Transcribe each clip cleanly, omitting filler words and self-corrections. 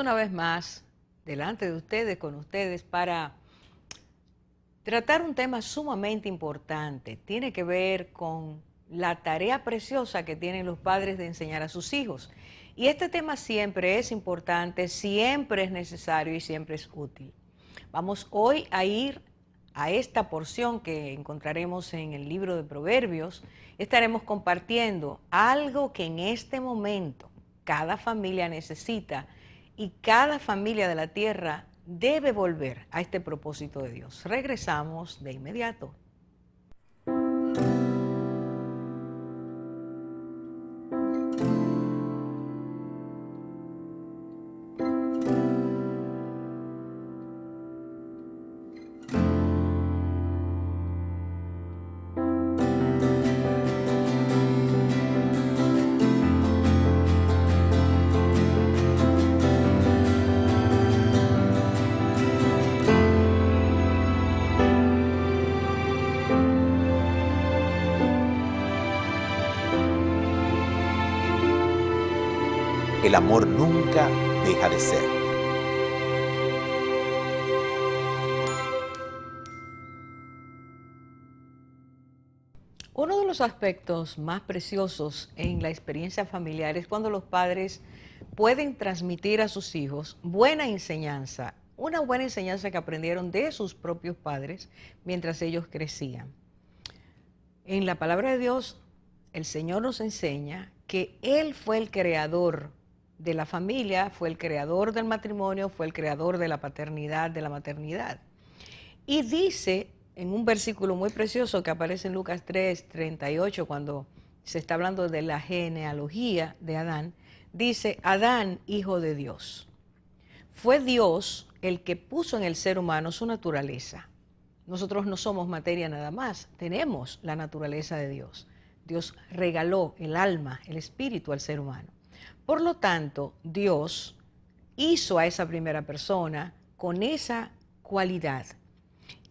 una vez más delante de ustedes, con ustedes, para tratar un tema sumamente importante. Tiene que ver con la tarea preciosa que tienen los padres de enseñar a sus hijos. Y este tema siempre es importante, siempre es necesario y siempre es útil. Vamos hoy a ir a esta porción que encontraremos en el libro de Proverbios. Estaremos compartiendo algo que en este momento cada familia necesita y cada familia de la tierra debe volver a este propósito de Dios. Regresamos de inmediato. El amor nunca deja de ser. Uno de los aspectos más preciosos en la experiencia familiar es cuando los padres pueden transmitir a sus hijos buena enseñanza, una buena enseñanza que aprendieron de sus propios padres mientras ellos crecían. En la palabra de Dios, el Señor nos enseña que Él fue el creador de la familia, fue el creador del matrimonio, fue el creador de la paternidad, de la maternidad. Y dice en un versículo muy precioso que aparece en Lucas 3:38, cuando se está hablando de la genealogía de Adán, dice: Adán, hijo de Dios. Fue Dios el que puso en el ser humano su naturaleza. Nosotros no somos materia nada más, tenemos la naturaleza de Dios. Dios regaló el alma, el espíritu al ser humano. Por lo tanto, Dios hizo a esa primera persona con esa cualidad.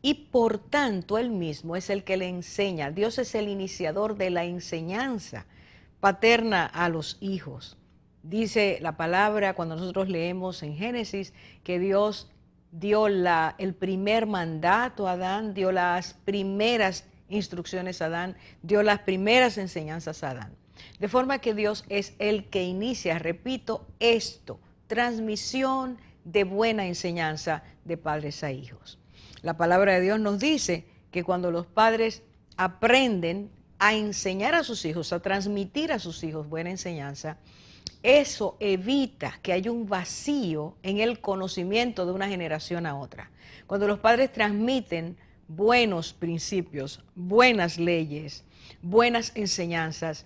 Y por tanto, Él mismo es el que le enseña. Dios es el iniciador de la enseñanza paterna a los hijos. Dice la palabra, cuando nosotros leemos en Génesis, que Dios dio el primer mandato a Adán, dio las primeras instrucciones a Adán, dio las primeras enseñanzas a Adán. De forma que Dios es el que inicia, repito, esto, transmisión de buena enseñanza de padres a hijos. La palabra de Dios nos dice que cuando los padres aprenden a enseñar a sus hijos, a transmitir a sus hijos buena enseñanza, eso evita que haya un vacío en el conocimiento de una generación a otra. Cuando los padres transmiten buenos principios, buenas leyes, buenas enseñanzas,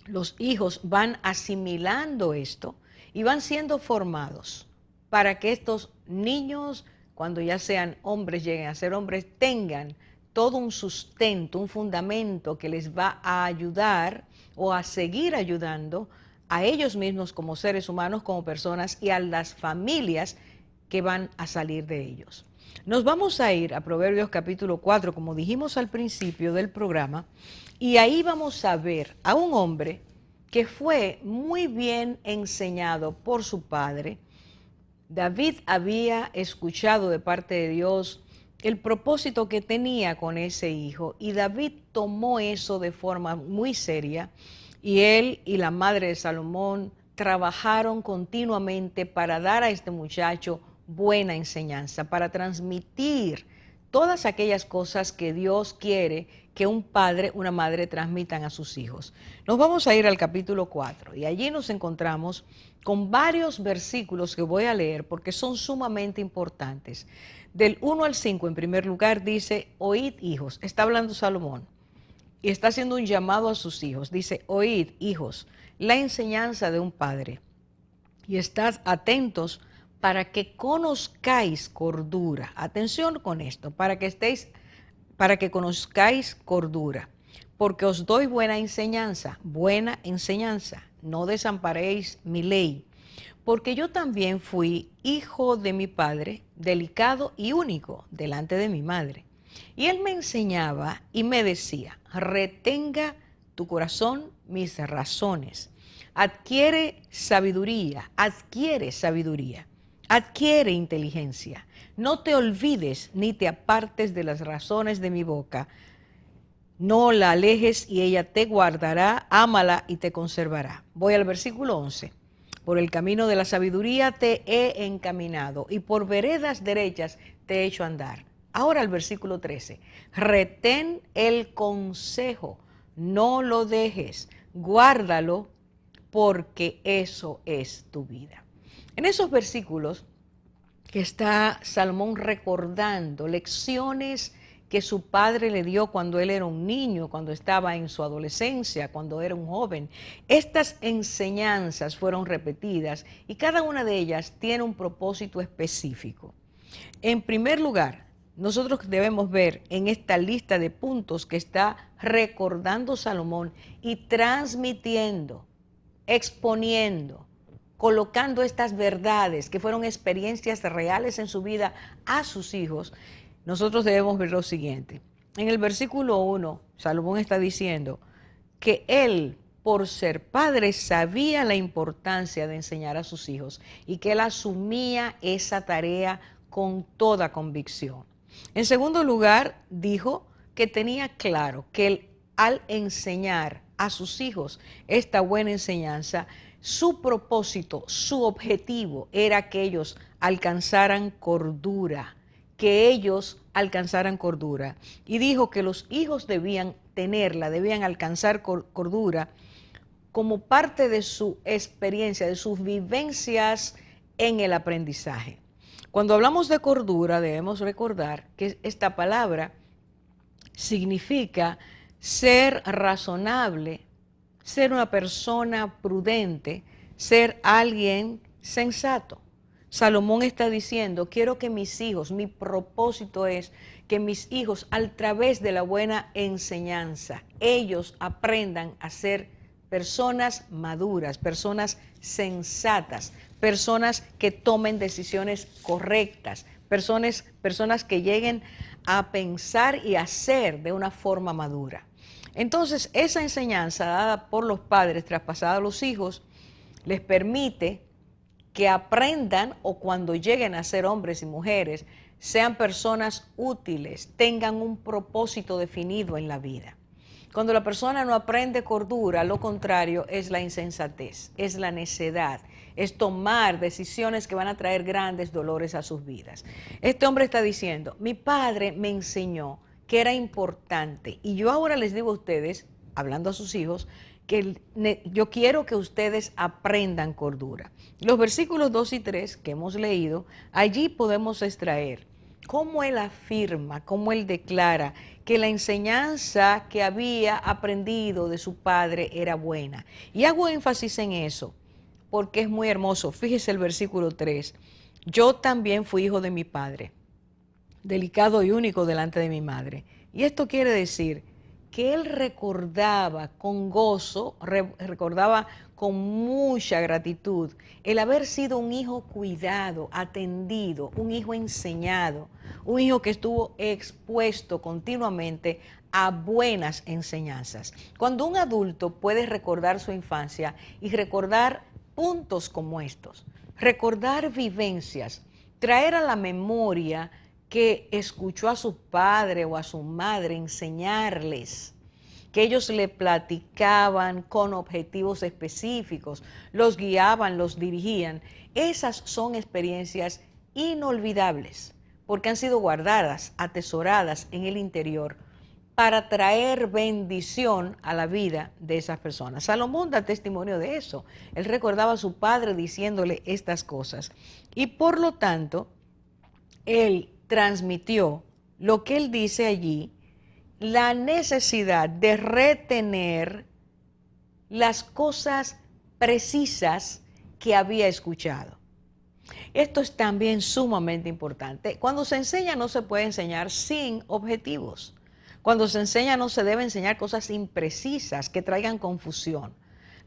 los hijos van asimilando esto y van siendo formados para que estos niños, cuando ya sean hombres, lleguen a ser hombres, tengan todo un sustento, un fundamento que les va a ayudar o a seguir ayudando a ellos mismos como seres humanos, como personas, y a las familias que van a salir de ellos. Nos vamos a ir a Proverbios capítulo 4, como dijimos al principio del programa, y ahí vamos a ver a un hombre que fue muy bien enseñado por su padre. David había escuchado de parte de Dios el propósito que tenía con ese hijo, y David tomó eso de forma muy seria, y él y la madre de Salomón trabajaron continuamente para dar a este muchacho buena enseñanza, para transmitir todas aquellas cosas que Dios quiere que un padre, una madre transmitan a sus hijos. Nos vamos a ir al capítulo 4 y allí nos encontramos con varios versículos que voy a leer porque son sumamente importantes. Del 1 al 5, en primer lugar, dice: oíd, hijos. Está hablando Salomón y está haciendo un llamado a sus hijos. Dice: oíd, hijos, la enseñanza de un padre, y estad atentos para que conozcáis cordura. Atención con esto, para que conozcáis cordura, porque os doy buena enseñanza, no desamparéis mi ley, porque yo también fui hijo de mi padre, delicado y único delante de mi madre. Y él me enseñaba y me decía: retenga tu corazón mis razones, adquiere sabiduría, adquiere inteligencia. No te olvides ni te apartes de las razones de mi boca. No la alejes y ella te guardará, ámala y te conservará. Voy al versículo 11. Por el camino de la sabiduría te he encaminado y por veredas derechas te he hecho andar. Ahora el versículo 13. Retén el consejo, no lo dejes, guárdalo porque eso es tu vida. En esos versículos que está Salomón recordando lecciones que su padre le dio cuando él era un niño, cuando estaba en su adolescencia, cuando era un joven. Estas enseñanzas fueron repetidas y cada una de ellas tiene un propósito específico. En primer lugar, nosotros debemos ver en esta lista de puntos que está recordando Salomón y transmitiendo, exponiendo, colocando estas verdades que fueron experiencias reales en su vida a sus hijos. Nosotros debemos ver lo siguiente. En el versículo 1, Salomón está diciendo que él, por ser padre, sabía la importancia de enseñar a sus hijos y que él asumía esa tarea con toda convicción. En segundo lugar, dijo que tenía claro que él, al enseñar a sus hijos esta buena enseñanza, su propósito, su objetivo era que ellos alcanzaran cordura, Y dijo que los hijos debían tenerla, debían alcanzar cordura como parte de su experiencia, de sus vivencias en el aprendizaje. Cuando hablamos de cordura, debemos recordar que esta palabra significa ser razonable, ser una persona prudente, ser alguien sensato. Salomón está diciendo, quiero que mis hijos, mi propósito es que mis hijos, a través de la buena enseñanza, ellos aprendan a ser personas maduras, personas sensatas, personas que tomen decisiones correctas, personas que lleguen a pensar y hacer de una forma madura. Entonces, esa enseñanza dada por los padres, traspasada a los hijos, les permite que aprendan o cuando lleguen a ser hombres y mujeres, sean personas útiles, tengan un propósito definido en la vida. Cuando la persona no aprende cordura, lo contrario es la insensatez, es la necedad, es tomar decisiones que van a traer grandes dolores a sus vidas. Este hombre está diciendo, mi padre me enseñó que era importante y yo ahora les digo a ustedes, hablando a sus hijos, que yo quiero que ustedes aprendan cordura. Los versículos 2 y 3 que hemos leído, allí podemos extraer cómo él afirma, cómo él declara que la enseñanza que había aprendido de su padre era buena. Y hago énfasis en eso porque es muy hermoso. Fíjese el versículo 3. Yo también fui hijo de mi padre, delicado y único delante de mi madre. Y esto quiere decir que él recordaba con gozo, recordaba con mucha gratitud el haber sido un hijo cuidado, atendido, un hijo enseñado, un hijo que estuvo expuesto continuamente a buenas enseñanzas. Cuando un adulto puede recordar su infancia y recordar puntos como estos, recordar vivencias, traer a la memoria que escuchó a su padre o a su madre enseñarles, que ellos le platicaban con objetivos específicos, los guiaban, los dirigían. Esas son experiencias inolvidables porque han sido guardadas, atesoradas en el interior para traer bendición a la vida de esas personas. Salomón da testimonio de eso. Él recordaba a su padre diciéndole estas cosas y por lo tanto, él transmitió lo que él dice allí, la necesidad de retener las cosas precisas que había escuchado. Esto es también sumamente importante. Cuando se enseña no se puede enseñar sin objetivos. Cuando se enseña no se debe enseñar cosas imprecisas que traigan confusión.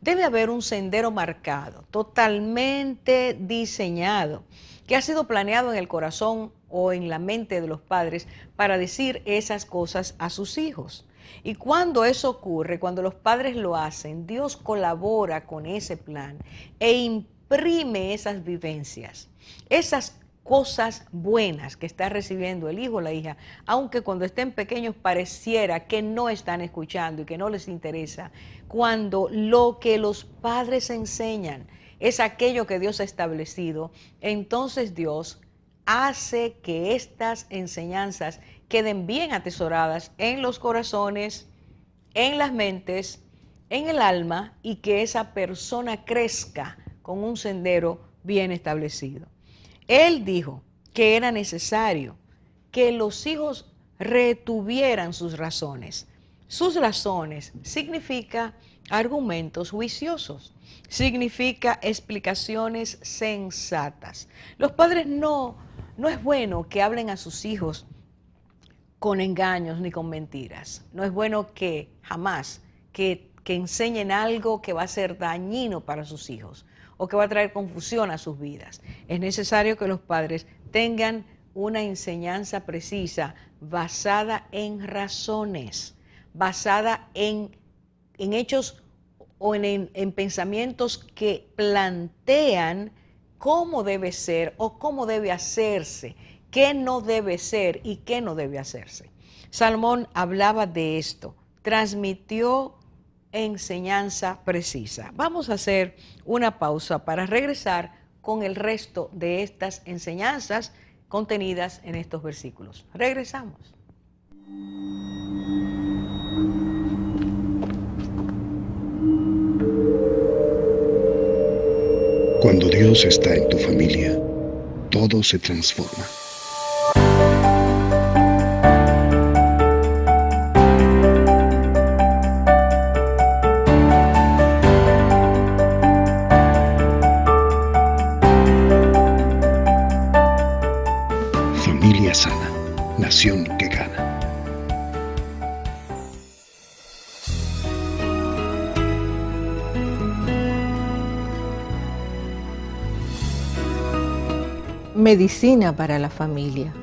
Debe haber un sendero marcado, totalmente diseñado, que ha sido planeado en el corazón o en la mente de los padres para decir esas cosas a sus hijos. Y cuando eso ocurre, cuando los padres lo hacen, Dios colabora con ese plan e imprime esas vivencias, esas cosas buenas que está recibiendo el hijo o la hija, aunque cuando estén pequeños pareciera que no están escuchando y que no les interesa, cuando lo que los padres enseñan es aquello que Dios ha establecido, entonces Dios hace que estas enseñanzas queden bien atesoradas en los corazones, en las mentes, en el alma, y que esa persona crezca con un sendero bien establecido. Él dijo que era necesario que los hijos retuvieran sus razones. Sus razones significa argumentos juiciosos, significa explicaciones sensatas. Los padres no es bueno que hablen a sus hijos con engaños ni con mentiras. No es bueno que jamás que enseñen algo que va a ser dañino para sus hijos o que va a traer confusión a sus vidas. Es necesario que los padres tengan una enseñanza precisa, basada en razones, basada en hechos o en pensamientos que plantean cómo debe ser o cómo debe hacerse, qué no debe ser y qué no debe hacerse. Salomón hablaba de esto, transmitió enseñanza precisa. Vamos a hacer una pausa para regresar con el resto de estas enseñanzas contenidas en estos versículos. Regresamos. Cuando Dios está en tu familia, todo se transforma. Familia sana, nación que gana. Medicina para la familia.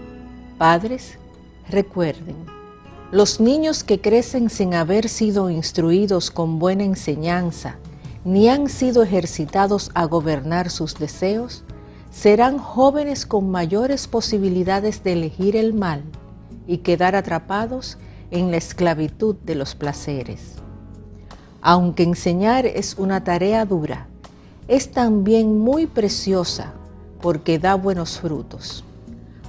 Padres, recuerden, los niños que crecen sin haber sido instruidos con buena enseñanza, ni han sido ejercitados a gobernar sus deseos, serán jóvenes con mayores posibilidades de elegir el mal y quedar atrapados en la esclavitud de los placeres. Aunque enseñar es una tarea dura, es también muy preciosa porque da buenos frutos.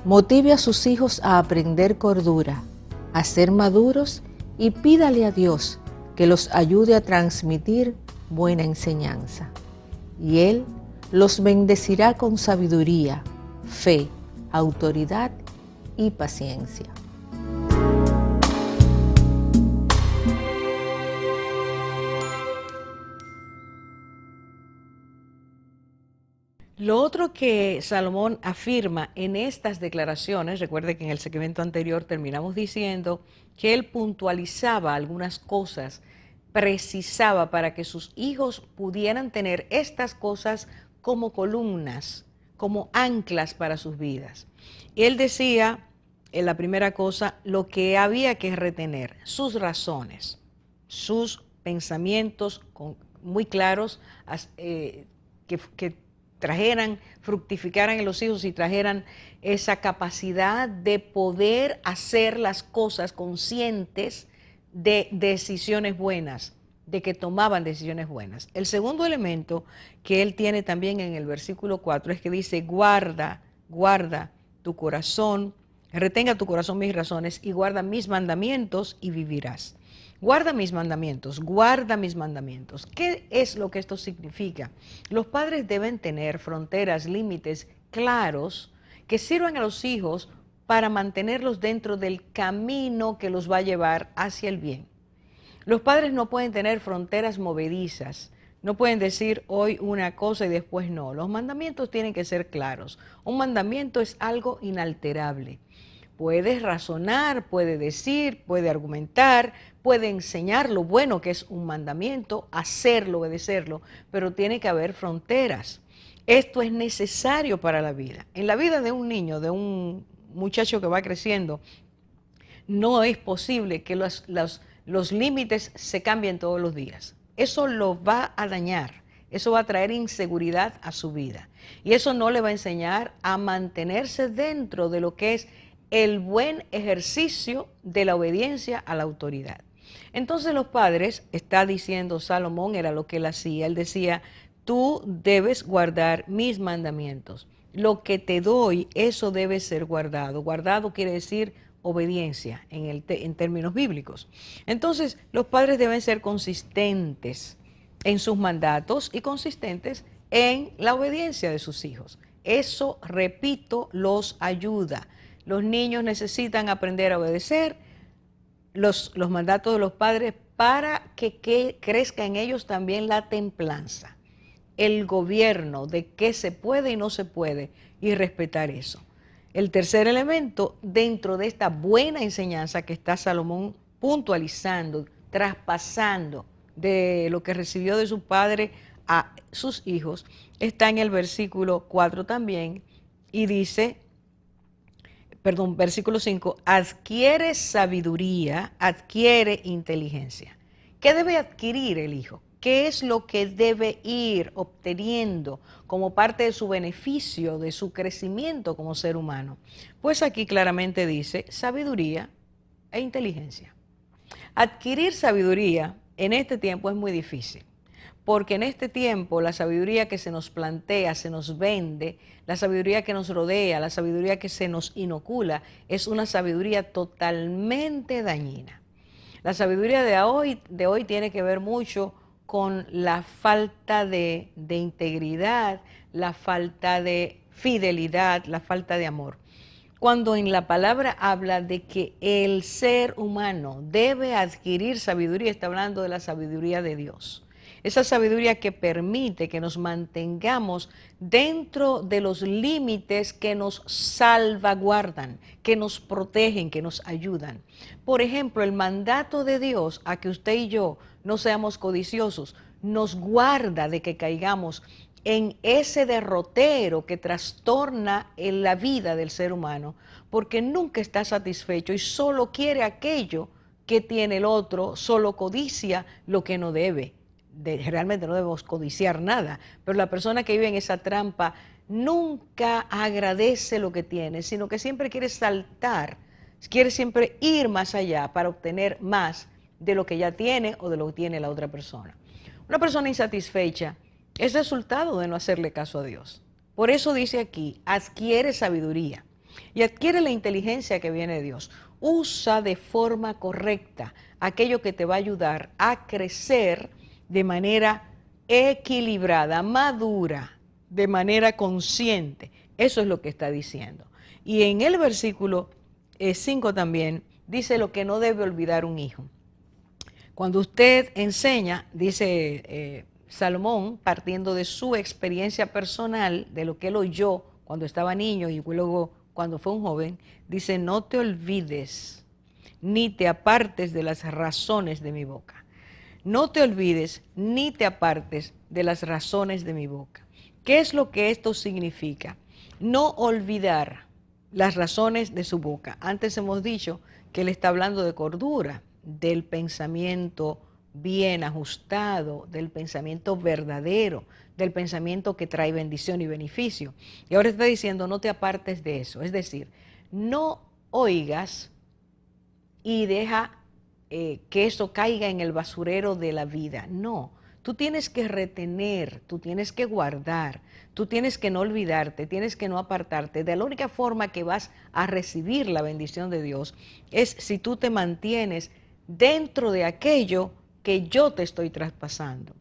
Motive a sus hijos a aprender cordura, a ser maduros y pídale a Dios que los ayude a transmitir buena enseñanza. Y Él los bendecirá con sabiduría, fe, autoridad y paciencia. Lo otro que Salomón afirma en estas declaraciones, recuerde que en el segmento anterior terminamos diciendo que él puntualizaba algunas cosas, precisaba para que sus hijos pudieran tener estas cosas como columnas, como anclas para sus vidas. Él decía, en la primera cosa, lo que había que retener, sus razones, sus pensamientos muy claros, que trajeran, fructificaran en los hijos y trajeran esa capacidad de poder hacer las cosas conscientes de decisiones buenas, de que tomaban decisiones buenas. El segundo elemento que él tiene también en el versículo 4 es que dice, guarda tu corazón, retenga tu corazón mis razones y guarda mis mandamientos y vivirás. Guarda mis mandamientos, guarda mis mandamientos. ¿Qué es lo que esto significa? Los padres deben tener fronteras, límites claros que sirvan a los hijos para mantenerlos dentro del camino que los va a llevar hacia el bien. Los padres no pueden tener fronteras movedizas, no pueden decir hoy una cosa y después no. Los mandamientos tienen que ser claros. Un mandamiento es algo inalterable. Puede razonar, puede decir, puede argumentar, puede enseñar lo bueno que es un mandamiento, hacerlo, obedecerlo, pero tiene que haber fronteras. Esto es necesario para la vida. En la vida de un niño, de un muchacho que va creciendo, no es posible que los límites se cambien todos los días. Eso lo va a dañar, eso va a traer inseguridad a su vida. Y eso no le va a enseñar a mantenerse dentro de lo que es el buen ejercicio de la obediencia a la autoridad. Entonces los padres, está diciendo Salomón, era lo que él hacía, él decía, tú debes guardar mis mandamientos. Lo que te doy, eso debe ser guardado. Guardado quiere decir obediencia en términos bíblicos. Entonces, los padres deben ser consistentes en sus mandatos y consistentes en la obediencia de sus hijos. Eso, repito, los ayuda. Los niños necesitan aprender a obedecer los mandatos de los padres para que crezca en ellos también la templanza, el gobierno de qué se puede y no se puede, y respetar eso. El tercer elemento dentro de esta buena enseñanza que está Salomón puntualizando, traspasando de lo que recibió de su padre a sus hijos, está en el versículo 4 también, y dice, versículo 5, adquiere sabiduría, adquiere inteligencia. ¿Qué debe adquirir el hijo? ¿Qué es lo que debe ir obteniendo como parte de su beneficio, de su crecimiento como ser humano? Pues aquí claramente dice sabiduría e inteligencia. Adquirir sabiduría en este tiempo es muy difícil, porque en este tiempo la sabiduría que se nos plantea, se nos vende, la sabiduría que nos rodea, la sabiduría que se nos inocula, es una sabiduría totalmente dañina. La sabiduría de hoy tiene que ver mucho con la falta de integridad, la falta de fidelidad, la falta de amor. Cuando en la palabra habla de que el ser humano debe adquirir sabiduría, está hablando de la sabiduría de Dios. Esa sabiduría que permite que nos mantengamos dentro de los límites que nos salvaguardan, que nos protegen, que nos ayudan. Por ejemplo, el mandato de Dios a que usted y yo no seamos codiciosos, nos guarda de que caigamos en ese derrotero que trastorna en la vida del ser humano, porque nunca está satisfecho y solo quiere aquello que tiene el otro, solo codicia lo que no debe. Realmente no debemos codiciar nada, pero la persona que vive en esa trampa nunca agradece lo que tiene, sino que siempre quiere saltar, quiere siempre ir más allá para obtener más de lo que ya tiene o de lo que tiene la otra persona. Una persona insatisfecha es resultado de no hacerle caso a Dios. Por eso dice aquí, adquiere sabiduría y adquiere la inteligencia que viene de Dios. Usa de forma correcta aquello que te va a ayudar a crecer de manera equilibrada, madura, de manera consciente. Eso es lo que está diciendo. Y en el versículo 5 también dice lo que no debe olvidar un hijo. Cuando usted enseña, dice Salomón, partiendo de su experiencia personal, de lo que él oyó cuando estaba niño y luego cuando fue un joven, dice, no te olvides ni te apartes de las razones de mi boca. No te olvides ni te apartes de las razones de mi boca. ¿Qué es lo que esto significa? No olvidar las razones de su boca. Antes hemos dicho que él está hablando de cordura, del pensamiento bien ajustado, del pensamiento verdadero, del pensamiento que trae bendición y beneficio. Y ahora está diciendo, no te apartes de eso. Es decir, no oigas y deja que eso caiga en el basurero de la vida. No, tú tienes que retener, tú tienes que guardar, tú tienes que no olvidarte, tienes que no apartarte. De la única forma que vas a recibir la bendición de Dios es si tú te mantienes dentro de aquello que yo te estoy traspasando.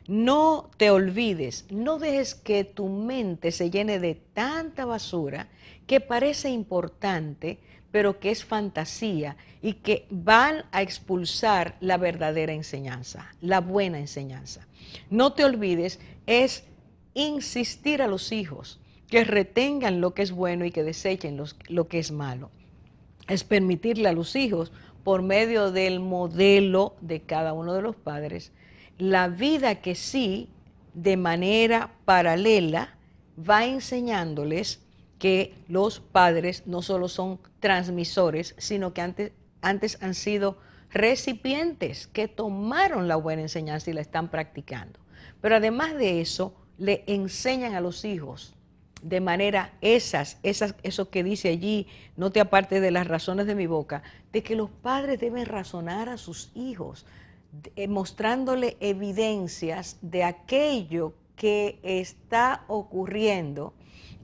No te olvides, no dejes que tu mente se llene de tanta basura que parece importante, pero que es fantasía y que van a expulsar la verdadera enseñanza, la buena enseñanza. No te olvides, es insistir a los hijos que retengan lo que es bueno y que desechen lo que es malo. es permitirle a los hijos, por medio del modelo de cada uno de los padres, la vida que sí, de manera paralela, va enseñándoles que los padres no solo son transmisores, sino que antes han sido recipientes que tomaron la buena enseñanza y la están practicando. Pero además de eso, le enseñan a los hijos de manera eso que dice allí, no te apartes de las razones de mi boca, de que los padres deben razonar a sus hijos, mostrándole evidencias de aquello que está ocurriendo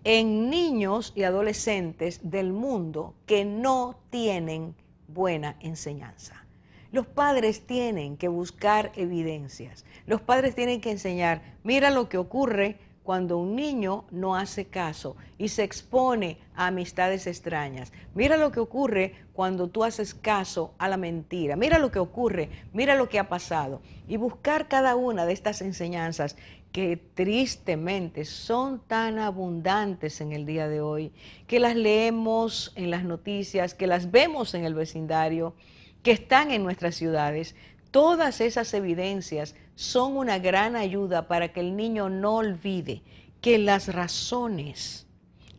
en niños y adolescentes del mundo que no tienen buena enseñanza. Los padres tienen que buscar evidencias, los padres tienen que enseñar, mira lo que ocurre cuando un niño no hace caso y se expone a amistades extrañas. Mira lo que ocurre cuando tú haces caso a la mentira. Mira lo que ocurre, mira lo que ha pasado. Y buscar cada una de estas enseñanzas que tristemente son tan abundantes en el día de hoy, que las leemos en las noticias, que las vemos en el vecindario, que están en nuestras ciudades. Todas esas evidencias son una gran ayuda para que el niño no olvide que las razones,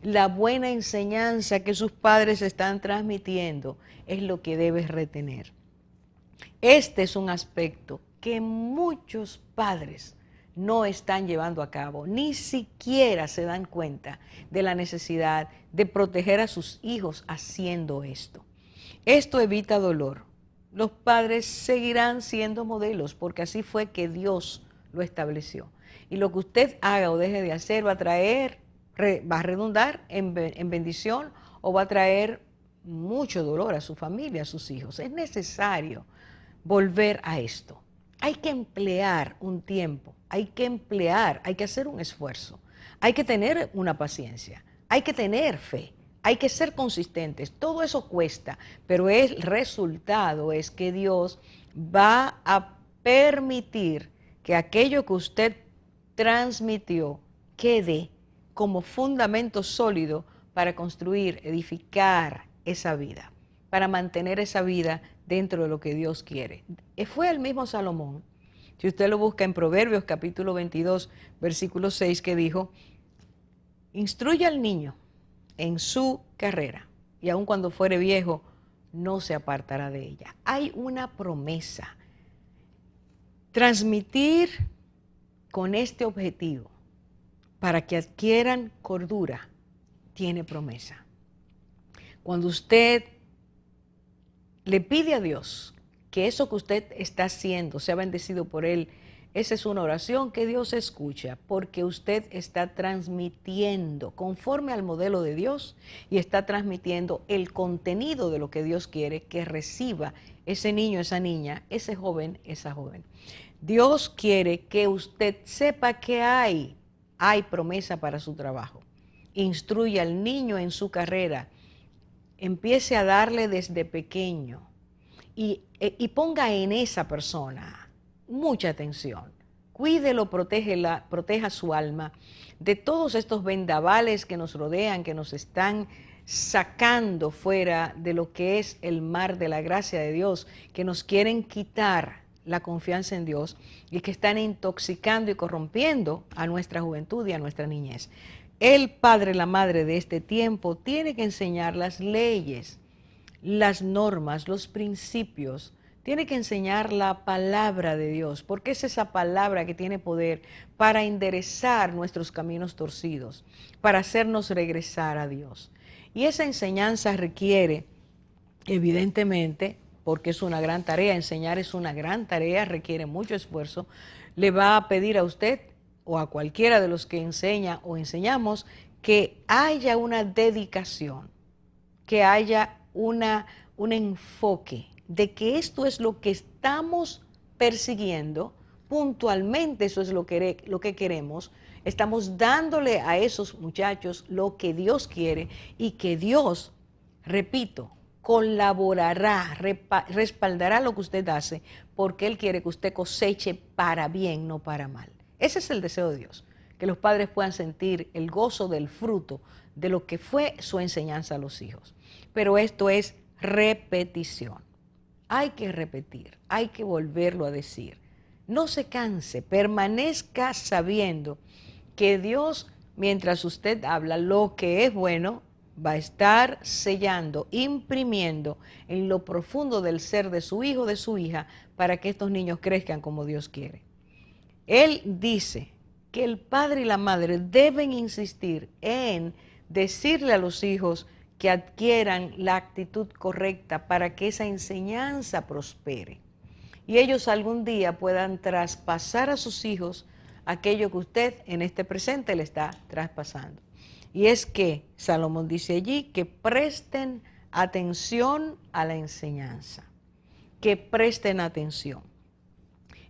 la buena enseñanza que sus padres están transmitiendo es lo que debes retener. Este es un aspecto que muchos padres no están llevando a cabo, ni siquiera se dan cuenta de la necesidad de proteger a sus hijos haciendo esto. Esto evita dolor. Los padres seguirán siendo modelos porque así fue que Dios lo estableció. Y lo que usted haga o deje de hacer va a redundar en bendición o va a traer mucho dolor a su familia, a sus hijos. Es necesario volver a esto. Hay que emplear un tiempo, hay que hacer un esfuerzo, hay que tener una paciencia, hay que tener fe. Hay que ser consistentes, todo eso cuesta, pero el resultado es que Dios va a permitir que aquello que usted transmitió quede como fundamento sólido para construir, edificar esa vida, para mantener esa vida dentro de lo que Dios quiere. Fue el mismo Salomón, si usted lo busca en Proverbios capítulo 22, versículo 6, que dijo, instruye al niño en su carrera, y aun cuando fuere viejo, no se apartará de ella. Hay una promesa. Transmitir con este objetivo, para que adquieran cordura, tiene promesa. Cuando usted le pide a Dios que eso que usted está haciendo sea bendecido por Él, esa es una oración que Dios escucha porque usted está transmitiendo conforme al modelo de Dios y está transmitiendo el contenido de lo que Dios quiere que reciba ese niño, esa niña, ese joven, esa joven. Dios quiere que usted sepa que hay promesa para su trabajo. Instruye al niño en su carrera. Empiece a darle desde pequeño y ponga en esa persona mucha atención. Cuídelo, proteja su alma de todos estos vendavales que nos rodean, que nos están sacando fuera de lo que es el mar de la gracia de Dios, que nos quieren quitar la confianza en Dios y que están intoxicando y corrompiendo a nuestra juventud y a nuestra niñez. El padre, la madre de este tiempo tiene que enseñar las leyes, las normas, los principios. Tiene que enseñar la palabra de Dios, porque es esa palabra que tiene poder para enderezar nuestros caminos torcidos, para hacernos regresar a Dios. Y esa enseñanza requiere, evidentemente, porque es una gran tarea, enseñar es una gran tarea, requiere mucho esfuerzo, le va a pedir a usted o a cualquiera de los que enseña o enseñamos que haya una dedicación, que haya un enfoque de que esto es lo que estamos persiguiendo, puntualmente eso es lo que queremos, estamos dándole a esos muchachos lo que Dios quiere y que Dios, repito, colaborará, respaldará lo que usted hace porque Él quiere que usted coseche para bien, no para mal. Ese es el deseo de Dios, que los padres puedan sentir el gozo del fruto de lo que fue su enseñanza a los hijos. Pero esto es repetición. Hay que repetir, hay que volverlo a decir. No se canse, permanezca sabiendo que Dios, mientras usted habla lo que es bueno, va a estar sellando, imprimiendo en lo profundo del ser de su hijo, de su hija, para que estos niños crezcan como Dios quiere. Él dice que el padre y la madre deben insistir en decirle a los hijos que adquieran la actitud correcta para que esa enseñanza prospere. Y ellos algún día puedan traspasar a sus hijos aquello que usted en este presente le está traspasando. Y es que Salomón dice allí que presten atención a la enseñanza, que presten atención.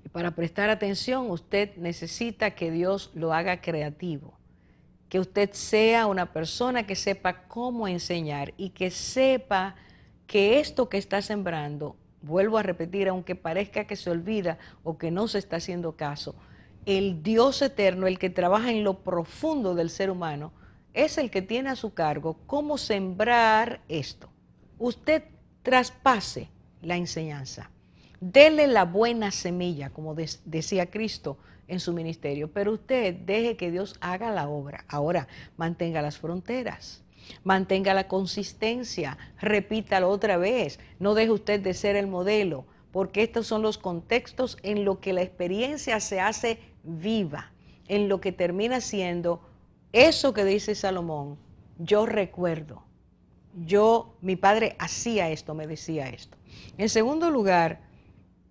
Y para prestar atención usted necesita que Dios lo haga creativo, que usted sea una persona que sepa cómo enseñar y que sepa que esto que está sembrando, vuelvo a repetir, aunque parezca que se olvida o que no se está haciendo caso, el Dios eterno, el que trabaja en lo profundo del ser humano, es el que tiene a su cargo cómo sembrar esto. Usted traspase la enseñanza, dele la buena semilla, como decía Cristo en su ministerio, pero usted deje que Dios haga la obra. Ahora, mantenga las fronteras, mantenga la consistencia, repítalo otra vez, no deje usted de ser el modelo, porque estos son los contextos en los que la experiencia se hace viva, en lo que termina siendo eso que dice Salomón. Yo recuerdo, mi padre hacía esto, me decía esto. En segundo lugar,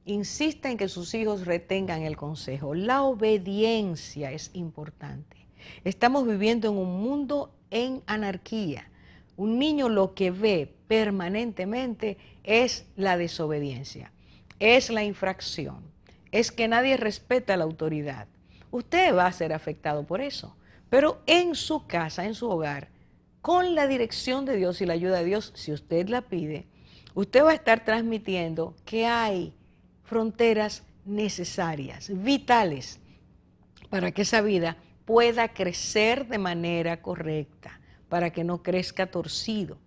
insista en que sus hijos retengan el consejo. La obediencia es importante. Estamos viviendo en un mundo en anarquía. Un niño lo que ve permanentemente es la desobediencia, es la infracción, es que nadie respeta la autoridad. Usted va a ser afectado por eso, pero en su casa, en su hogar, con la dirección de Dios y la ayuda de Dios, si usted la pide, usted va a estar transmitiendo que hay fronteras necesarias, vitales, para que esa vida pueda crecer de manera correcta, para que no crezca torcido,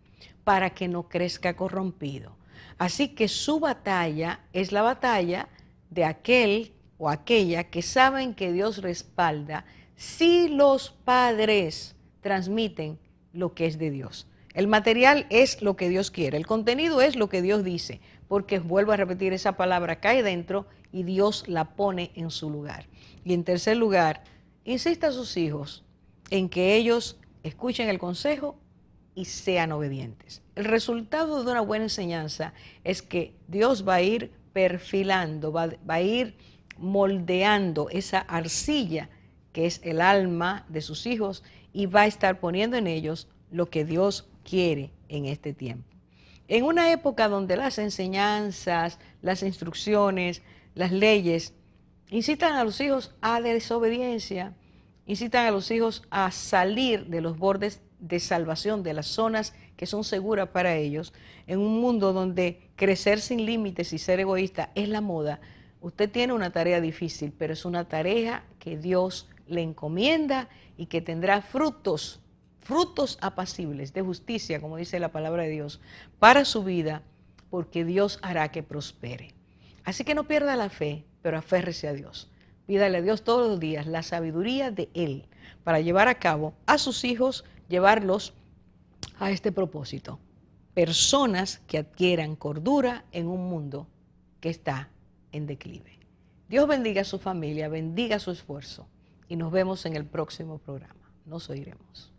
para que no crezca corrompido. Así que su batalla es la batalla de aquel o aquella que saben que Dios respalda si los padres transmiten lo que es de Dios. El material es lo que Dios quiere, el contenido es lo que Dios dice, porque vuelvo a repetir, esa palabra cae dentro y Dios la pone en su lugar. Y en tercer lugar, insista a sus hijos en que ellos escuchen el consejo y sean obedientes. El resultado de una buena enseñanza es que Dios va a ir perfilando, va a ir moldeando esa arcilla que es el alma de sus hijos y va a estar poniendo en ellos lo que Dios quiere en este tiempo. En una época donde las enseñanzas, las instrucciones, las leyes incitan a los hijos a desobediencia, incitan a los hijos a salir de los bordes de salvación, de las zonas que son seguras para ellos, en un mundo donde crecer sin límites y ser egoísta es la moda, usted tiene una tarea difícil, pero es una tarea que Dios le encomienda y que tendrá frutos apacibles de justicia, como dice la palabra de Dios, para su vida, porque Dios hará que prospere. Así que no pierda la fe, pero aférrese a Dios. Pídale a Dios todos los días la sabiduría de Él para llevar a cabo a sus hijos, llevarlos a este propósito. Personas que adquieran cordura en un mundo que está en declive. Dios bendiga a su familia, bendiga su esfuerzo y nos vemos en el próximo programa. Nos oiremos.